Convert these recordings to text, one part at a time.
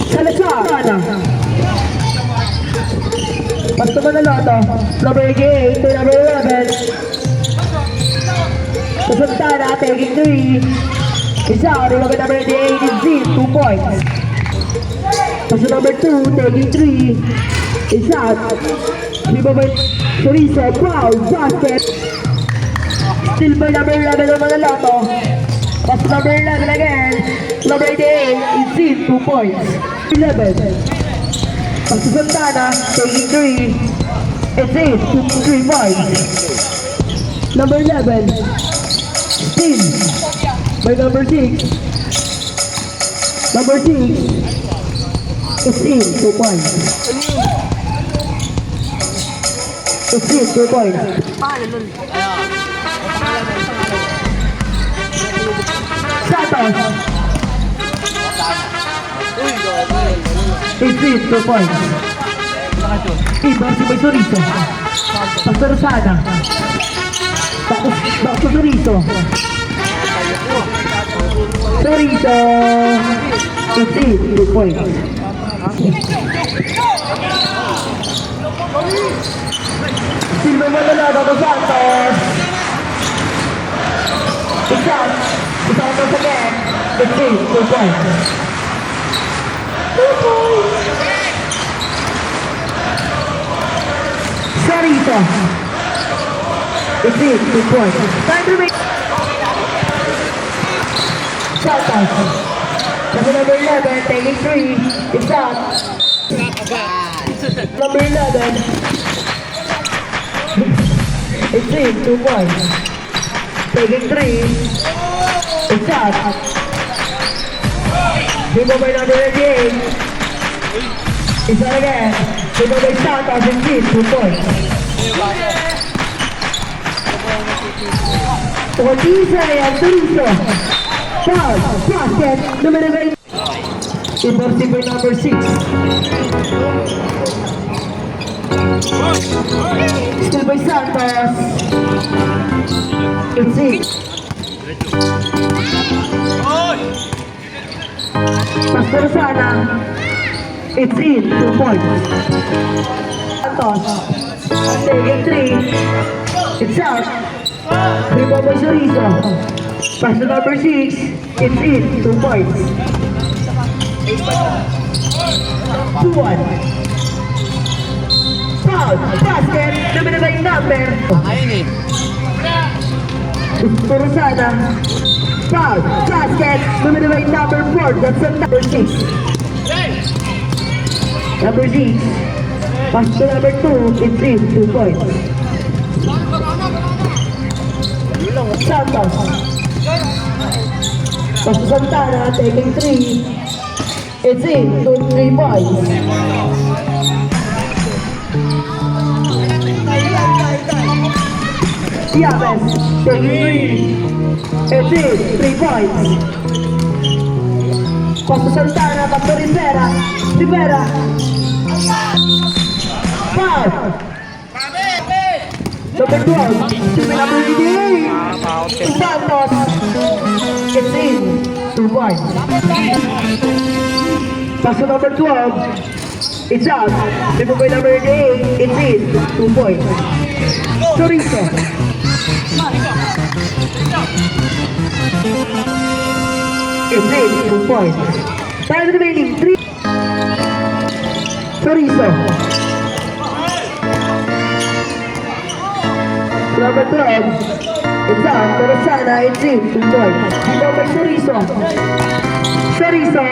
Salazar. Pasto Manaloto. Number 8 to number 11. Sa Santana, taking 3. Isa, number 8 is Zin, 2 points. Pasto number 2, taking 3. Isa, Ribabay Chorizo, foul, basket. Still by number 11 ng Manaloto. Pass number 11 again. Number 8 is Zin, 2 points. 11. Pass to Santana, taking 3. It's 8, 3 points. Number 11. Zin by number 6. Number 6. It's in, 2 points. It's in, 2 points. Santos. It's in, 2 points. Iba si May Chorizo. Pasto Rosana. Bakso Chorizo. Chorizo. It's in, 2 points. Silva Manaloto to Santos. Santos again. It's in, 2 points. 2 points. Chorizo. It's in, 2 points. Time to make. Santos. Number 11, taking 3. It's out. Number 11. It's in, 2 points. Taking 3. It's out. Dito by number 88. It's out again. Dito by Santos, it's in, 2 points. Ortiza and Chorizo. Foul, basket, number 8. Impossible by number 6. Still by Santos. It's 6. Pasto Rosana. It's in, 2 points. Santos. Taking 3. It's out. Ribabay Chorizo. Pasto number 6. It's in, 2 points. 2-1. Foul, basket, number 9 number. Pasto Rosana. Foul, basket, number 9 number 4. That's the number 6. Number 6. Pasto number 2. It's in, 2 points. Santos. Pasto Santana, taking 3. It's in, 3 points. Yaves, taking 3. It's in, 3 points. Pasto Santana, Pasto Rivera. Rivera. Foul. Number 12. Number 88. Santos. It's in, 2 points. Pasto number 12. It's out. Dito by number 88. It's in, 2 points. Chorizo. It's in, 2 points. Time remaining, 3. Chorizo. Number 12. It's out. Rosana, it's in, 2 points. Dito by Chorizo. Chorizo.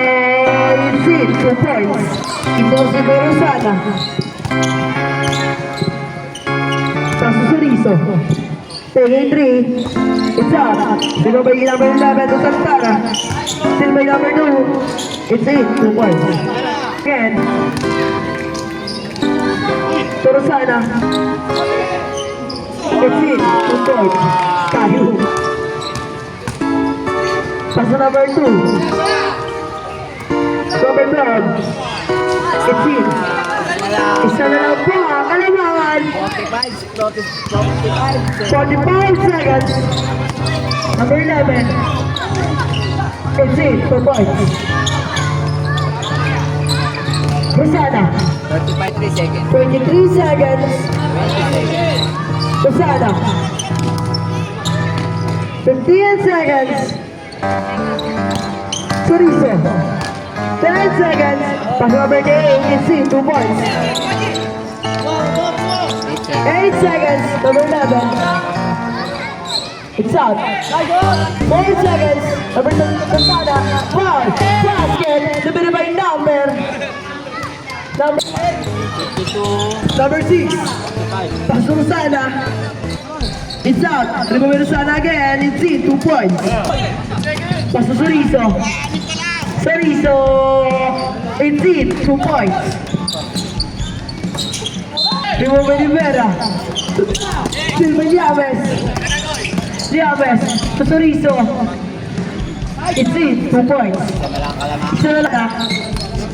It's in, 2 points. Impossible Rosana. Pasto Chorizo. Taking 3. It's out. Dito by number 11 to Santana. Still by number 2. It's in, 2 points. Again. To Rosana. It's in, 2 points. Tayo. Pasto number 2. Number 12. It's in. Isa na lang po ang kalamangan. 45 seconds. Number 11. It's in, 2 points. Rosana. 3 seconds. 23 seconds. Rosana. 15 seconds. Chorizo. 10 seconds. Pass number 8, Itzy, 2 points. 8 seconds. Number 11. It's out. 4 seconds. Number 7, Rosana. Foul. Basket. Nabili ba yung number? Number 6. Pass to Rosana. It's out. Remove Rosana again. It's in. 2 points. Pass to Chorizo. Chorizo. It's in. 2 points. Remove Rivera. Silva Llaves. Llaves. To Chorizo. It's in. 2 points. Isa na lang.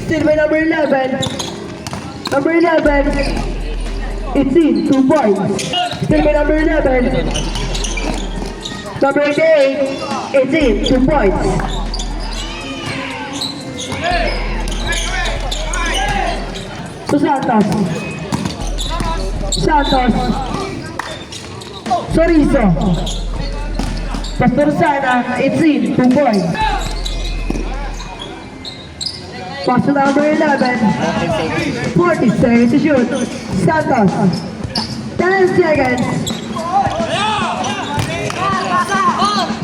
Still by number 11. Number 11. It's in. 2 points. Still by number 11. Number 8. It's in. 2 points. To Santos. Santos. Chorizo. Pastor Sana. It's in. 2 points. Pass to number 11. 40 seconds to shoot. Santos. 10 seconds.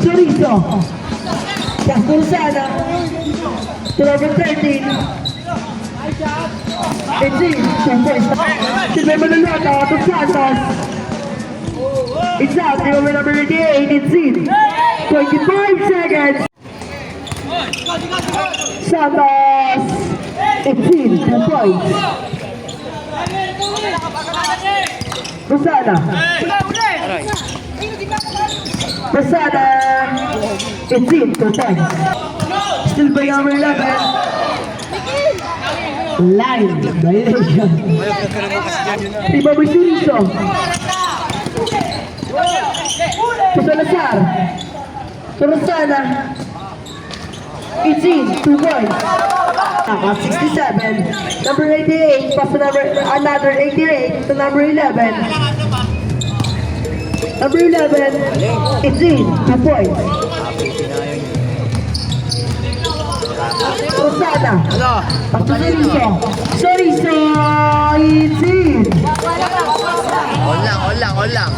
Chorizo. Pass to Rosana. To number 13. It's in. 2 points. Silva Manaloto to Santos. It's out. Silva number 88. It's in. 25 seconds. Santos. It's in. 2 points. Rosana. Rosana. It's in. 2 points. Still by number 11. Line. Violation. Iba by Chorizo. To Salazar. To Rosana. It's in. 2 points. 67. Number 88. Pass to number another 88 to number 11. Number 11. It's in. 2 points. Rosana. Pass to Chorizo. Chorizo. It's in. On lang.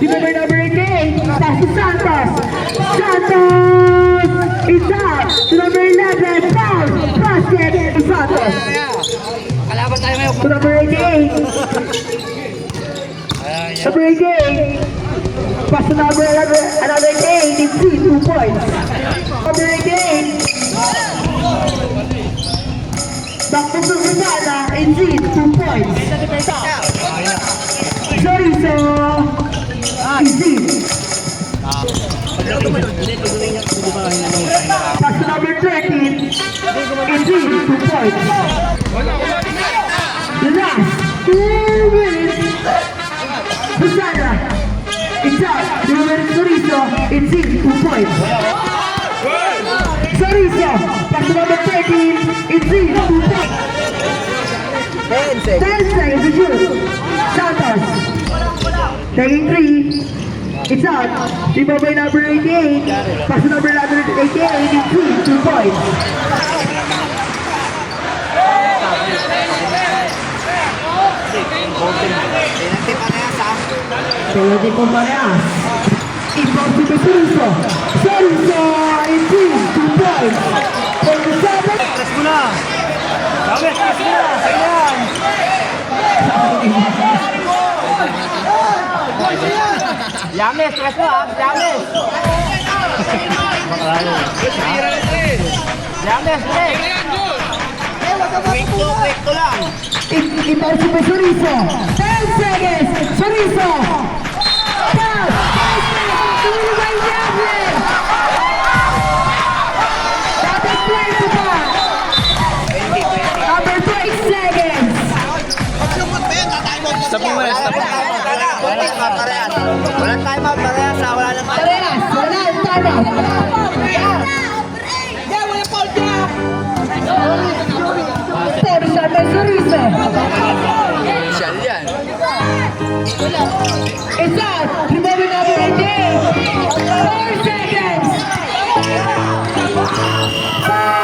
Remember number 88. Pass to Santos. Santos. It's out. To number 11. Foul. Basket. To Santos. Kalaban tayo ngayon. To number 88. Number 88. Pass to number 11. Another 8. It's in. 2 points. Number 88. Back to Rosana. It's in. 2 points. Chorizo. It's in. Pass to number 13. It's in. 2 points. The last 2 minutes. Rosana. It's out. Remember Chorizo. It's in. 2 points. Chorizo. Pass to number 13. It's in. 2 points. 10 seconds. 10 seconds to shoot. Santos. Taking 3. It's out. Rebound by number 88. Pass to number 88. It's in. 2 points. Penalty po parehas. Impulse to Chorizo. Chorizo. It's in. 2 points. 47. Press mo na. Sabi, press mo na. Ganyan. Yames, press mo ha. Yames. Yames, press. Wait to lang. Impulse to Chorizo. 10 seconds. Chorizo. Pass. Tuloy by Yames. Dapat play to pass. Number 20 seconds. Stop mo. Walang time out, parehas. Walang time out, parehas. Wala naman. Parehas. Wala ang time out. Shot. Rebound number 18. 4 seconds. Five.